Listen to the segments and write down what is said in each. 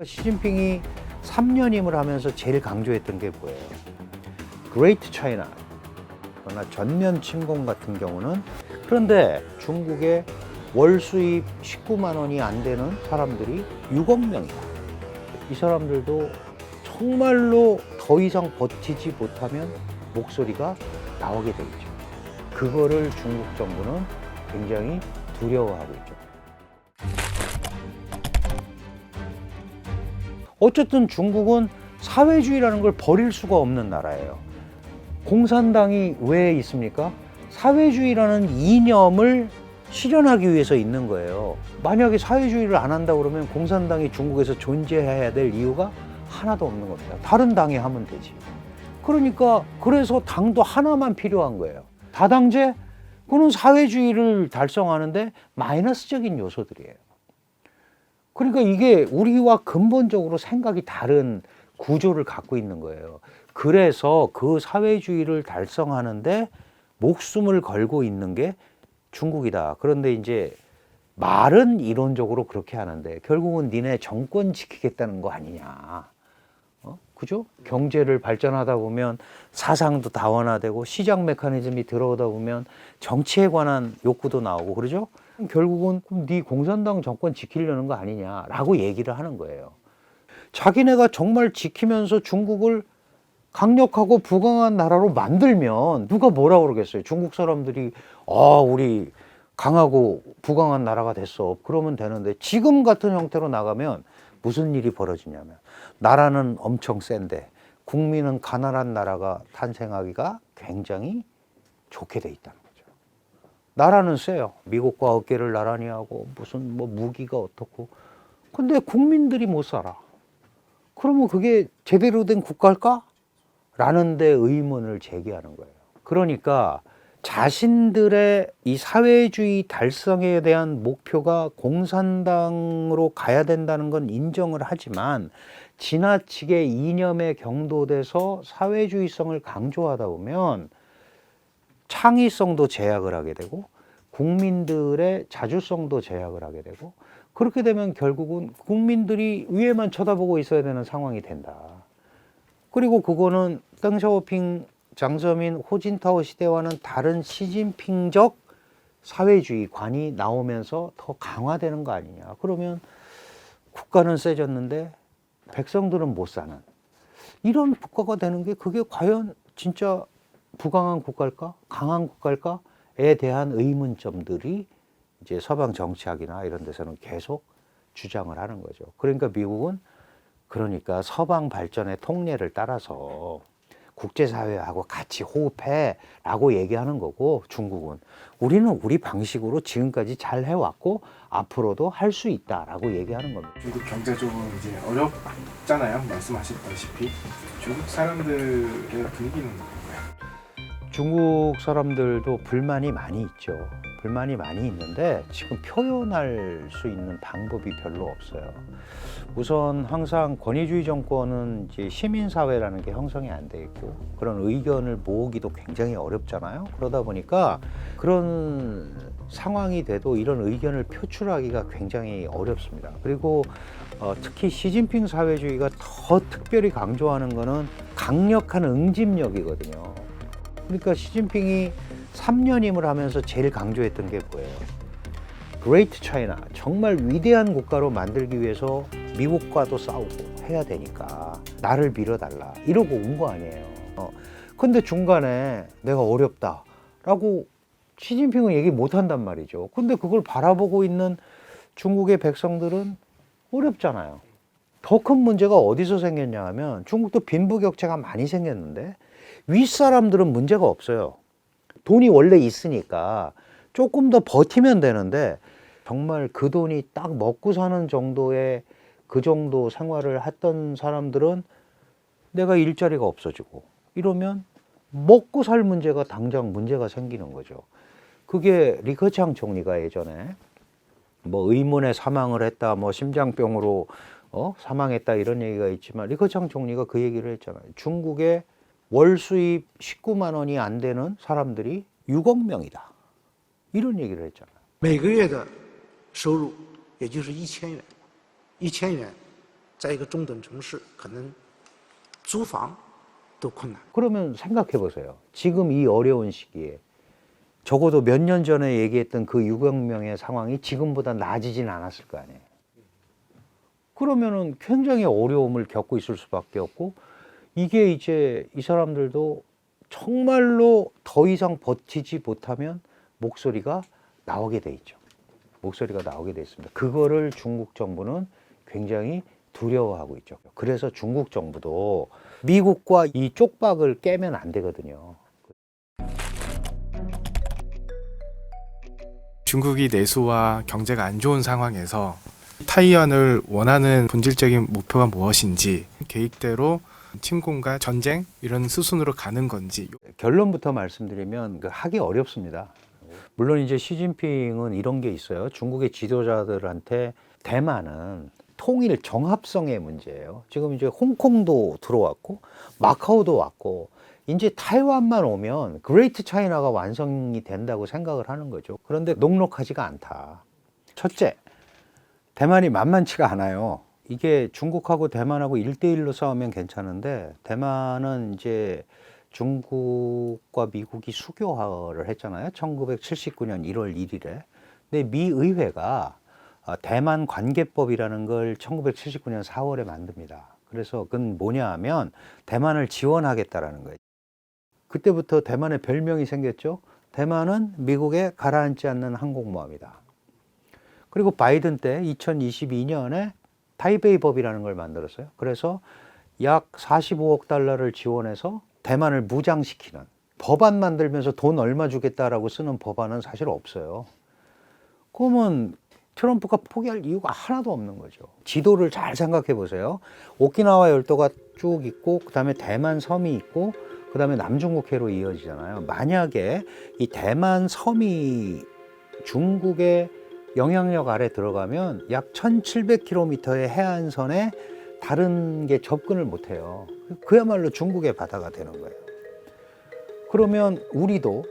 시진핑이 3년임을 하면서 제일 강조했던 게 뭐예요? Great China. 그러나 전면 침공 같은 경우는, 그런데 중국의 월 수입 19만 원이 안 되는 사람들이 6억 명이다. 이 사람들도 정말로 더 이상 버티지 못하면 목소리가 나오게 돼 있죠. 그거를 중국 정부는 굉장히 두려워하고 있죠. 어쨌든 중국은 사회주의라는 걸 버릴 수가 없는 나라예요. 공산당이 왜 있습니까? 사회주의라는 이념을 실현하기 위해서 있는 거예요. 만약에 사회주의를 안 한다 그러면 공산당이 중국에서 존재해야 될 이유가 하나도 없는 겁니다. 다른 당이 하면 되지. 그러니까 그래서 당도 하나만 필요한 거예요. 다당제? 그는 사회주의를 달성하는데 마이너스적인 요소들이에요. 그러니까 이게 우리와 근본적으로 생각이 다른 구조를 갖고 있는 거예요. 그래서 그 사회주의를 달성하는데 목숨을 걸고 있는 게 중국이다. 그런데 이제 말은 이론적으로 그렇게 하는데 결국은 니네 정권 지키겠다는 거 아니냐. 그죠? 경제를 발전하다 보면 사상도 다원화되고 시장 메커니즘이 들어오다 보면 정치에 관한 욕구도 나오고 그러죠? 결국은 그럼 네 공산당 정권 지키려는 거 아니냐라고 얘기를 하는 거예요. 자기네가 정말 지키면서 중국을 강력하고 부강한 나라로 만들면 누가 뭐라 그러겠어요. 중국 사람들이 우리 강하고 부강한 나라가 됐어. 그러면 되는데 지금 같은 형태로 나가면 무슨 일이 벌어지냐면 나라는 엄청 센데 국민은 가난한 나라가 탄생하기가 굉장히 좋게 돼 있다는 거죠. 나라는 세요. 미국과 어깨를 나란히 하고 무슨 뭐 무기가 어떻고. 근데 국민들이 못 살아. 그러면 그게 제대로 된 국가일까? 라는 데 의문을 제기하는 거예요. 그러니까 자신들의 이 사회주의 달성에 대한 목표가 공산당으로 가야 된다는 건 인정을 하지만 지나치게 이념에 경도돼서 사회주의성을 강조하다 보면 창의성도 제약을 하게 되고 국민들의 자주성도 제약을 하게 되고 그렇게 되면 결국은 국민들이 위에만 쳐다보고 있어야 되는 상황이 된다. 그리고 그거는 덩샤오핑, 장저민, 호진타오 시대와는 다른 시진핑적 사회주의관이 나오면서 더 강화되는 거 아니냐. 그러면 국가는 세졌는데 백성들은 못 사는 이런 국가가 되는 게 그게 과연 진짜 부강한 국가일까? 강한 국가일까?에 대한 의문점들이 이제 서방 정치학이나 이런 데서는 계속 주장을 하는 거죠. 그러니까 미국은 그러니까 서방 발전의 통례를 따라서 국제사회하고 같이 호흡해 라고 얘기하는 거고 중국은 우리는 우리 방식으로 지금까지 잘 해왔고 앞으로도 할 수 있다라고 얘기하는 겁니다. 중국 경제적으로 이제 어렵잖아요. 말씀하셨다시피 중국 사람들의 분위기는 뭐예요? 중국 사람들도 불만이 많이 있죠. 불만이 많이 있는데 지금 표현할 수 있는 방법이 별로 없어요. 우선 항상 권위주의 정권은 이제 시민사회라는 게 형성이 안 돼 있고 그런 의견을 모으기도 굉장히 어렵잖아요. 그러다 보니까 그런 상황이 돼도 이런 의견을 표출하기가 굉장히 어렵습니다. 그리고 특히 시진핑 사회주의가 더 특별히 강조하는 거는 강력한 응집력이거든요. 그러니까 시진핑이 3년임을 하면서 제일 강조했던 게 뭐예요? Great China, 정말 위대한 국가로 만들기 위해서 미국과도 싸우고 해야 되니까 나를 밀어달라 이러고 온 거 아니에요. 근데 중간에 내가 어렵다라고 시진핑은 얘기 못 한단 말이죠. 근데 그걸 바라보고 있는 중국의 백성들은 어렵잖아요. 더 큰 문제가 어디서 생겼냐 하면 중국도 빈부격차가 많이 생겼는데 윗사람들은 문제가 없어요. 돈이 원래 있으니까 조금 더 버티면 되는데 정말 그 돈이 딱 먹고 사는 정도의 그 정도 생활을 했던 사람들은 내가 일자리가 없어지고 이러면 먹고 살 문제가 당장 문제가 생기는 거죠. 그게 리커창 총리가 예전에 뭐 의문의 사망을 했다, 뭐 심장병으로 사망했다 이런 얘기가 있지만 리커창 총리가 그 얘기를 했잖아요. 중국의 월 수입 19만 원이 안 되는 사람들이 6억 명이다. 이런 얘기를 했잖아요. 每个月的收入也就是1000元，1000元在一个中等城市，可能租房都困难。 그러면 생각해 보세요. 지금 이 어려운 시기에 적어도 몇 년 전에 얘기했던 그 유경명의 상황이 지금보다 나아지진 않았을 거 아니에요. 그러면은 굉장히 어려움을 겪고 있을 수밖에 없고, 이게 이제 이 사람들도 정말로 더 이상 버티지 못하면 목소리가 나오게 돼 있죠. 목소리가 나오게 돼 있습니다. 그거를 중국 정부는 굉장히 두려워하고 있죠. 그래서 중국 정부도 미국과 이 쪽박을 깨면 안 되거든요. 중국이 내수와 경제가 안 좋은 상황에서 타이완을 원하는 본질적인 목표가 무엇인지, 계획대로 침공과 전쟁 이런 수순으로 가는 건지. 결론부터 말씀드리면 하기 어렵습니다. 물론 이제 시진핑은 이런 게 있어요. 중국의 지도자들한테 대만은 통일 정합성의 문제예요. 지금 이제 홍콩도 들어왔고 마카오도 왔고 이제 타이완만 오면 그레이트 차이나가 완성이 된다고 생각을 하는 거죠. 그런데 녹록하지가 않다. 첫째, 대만이 만만치가 않아요. 이게 중국하고 대만하고 1대1로 싸우면 괜찮은데, 대만은 이제 중국과 미국이 수교화를 했잖아요. 1979년 1월 1일에. 근데 미 의회가 대만 관계법이라는 걸 1979년 4월에 만듭니다. 그래서 그건 뭐냐 하면 대만을 지원하겠다라는 거예요. 그때부터 대만의 별명이 생겼죠. 대만은 미국에 가라앉지 않는 항공모함이다. 그리고 바이든 때 2022년에 타이베이 법이라는 걸 만들었어요. 그래서 약 45억 달러를 지원해서 대만을 무장시키는, 법안 만들면서 돈 얼마 주겠다라고 쓰는 법안은 사실 없어요. 그러면 트럼프가 포기할 이유가 하나도 없는 거죠. 지도를 잘 생각해 보세요. 오키나와 열도가 쭉 있고, 그 다음에 대만 섬이 있고, 그 다음에 남중국해로 이어지잖아요. 만약에 이 대만 섬이 중국의 영향력 아래 들어가면 약 1700km의 해안선에 다른 게 접근을 못해요. 그야말로 중국의 바다가 되는 거예요. 그러면 우리도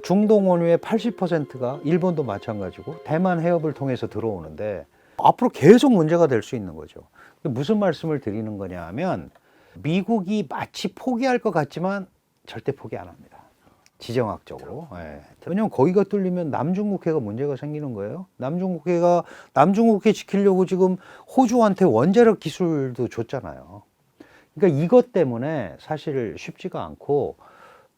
중동 원유의 80%가 일본도 마찬가지고 대만 해협을 통해서 들어오는데 앞으로 계속 문제가 될 수 있는 거죠. 무슨 말씀을 드리는 거냐 하면, 미국이 마치 포기할 것 같지만 절대 포기 안 합니다. 지정학적으로. 예. 왜냐면 거기가 뚫리면 남중국해가 문제가 생기는 거예요. 남중국해 지키려고 지금 호주한테 원자력 기술도 줬잖아요. 그러니까 이것 때문에 사실 쉽지가 않고,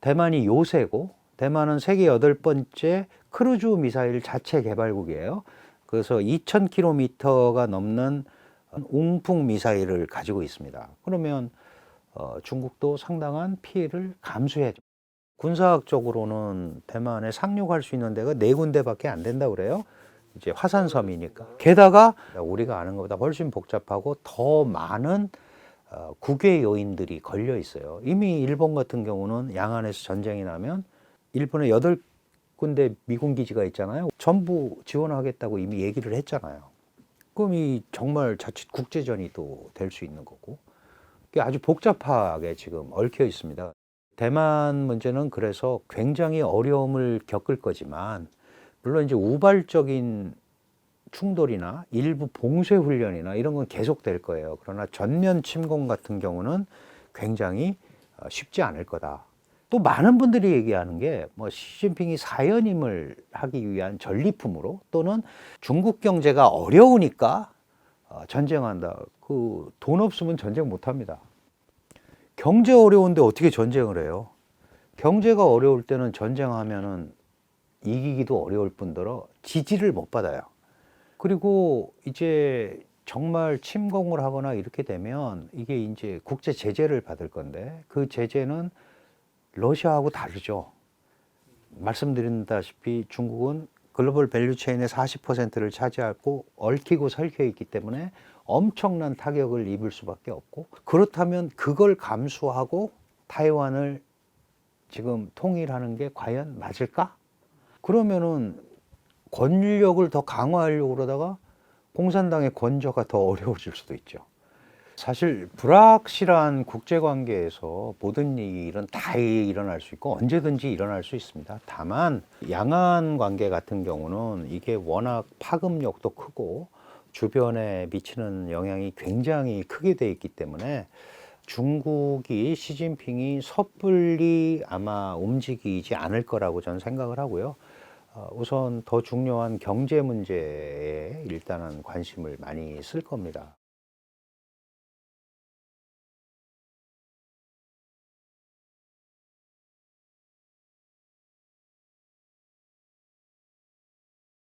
대만이 요새고, 대만은 세계 8번째 크루즈 미사일 자체 개발국이에요. 그래서 2000km가 넘는 웅풍 미사일을 가지고 있습니다. 그러면 중국도 상당한 피해를 감수해야죠. 군사학적으로는 대만에 상륙할 수 있는 데가 4군데밖에 안 된다고 그래요. 이제 화산섬이니까. 게다가 우리가 아는 것보다 훨씬 복잡하고 더 많은 국외 요인들이 걸려 있어요. 이미 일본 같은 경우는 양안에서 전쟁이 나면 일본에 8군데 미군 기지가 있잖아요. 전부 지원하겠다고 이미 얘기를 했잖아요. 그럼 이 정말 자칫 국제전이 또 될 수 있는 거고. 이게 아주 복잡하게 지금 얽혀 있습니다. 대만 문제는 그래서 굉장히 어려움을 겪을 거지만, 물론 이제 우발적인 충돌이나 일부 봉쇄 훈련이나 이런 건 계속될 거예요. 그러나 전면 침공 같은 경우는 굉장히 쉽지 않을 거다. 또 많은 분들이 얘기하는 게 시진핑이 사연임을 하기 위한 전리품으로, 또는 중국 경제가 어려우니까 전쟁한다. 그 돈 없으면 전쟁 못 합니다. 경제 어려운데 어떻게 전쟁을 해요? 경제가 어려울 때는 전쟁하면은 이기기도 어려울 뿐더러 지지를 못 받아요. 그리고 이제 정말 침공을 하거나 이렇게 되면 이게 이제 국제 제재를 받을 건데, 그 제재는 러시아하고 다르죠. 말씀드린다시피 중국은 글로벌 밸류체인의 40%를 차지하고 얽히고 설켜 있기 때문에 엄청난 타격을 입을 수밖에 없고, 그렇다면 그걸 감수하고 타이완을 지금 통일하는 게 과연 맞을까? 그러면은 권력을 더 강화하려고 그러다가 공산당의 권좌가 더 어려워질 수도 있죠. 사실 불확실한 국제관계에서 모든 일은 다 일어날 수 있고 언제든지 일어날 수 있습니다. 다만 양안 관계 같은 경우는 이게 워낙 파급력도 크고 주변에 미치는 영향이 굉장히 크게 돼 있기 때문에 중국이 시진핑이 섣불리 아마 움직이지 않을 거라고 저는 생각을 하고요. 우선 더 중요한 경제 문제에 일단은 관심을 많이 쓸 겁니다.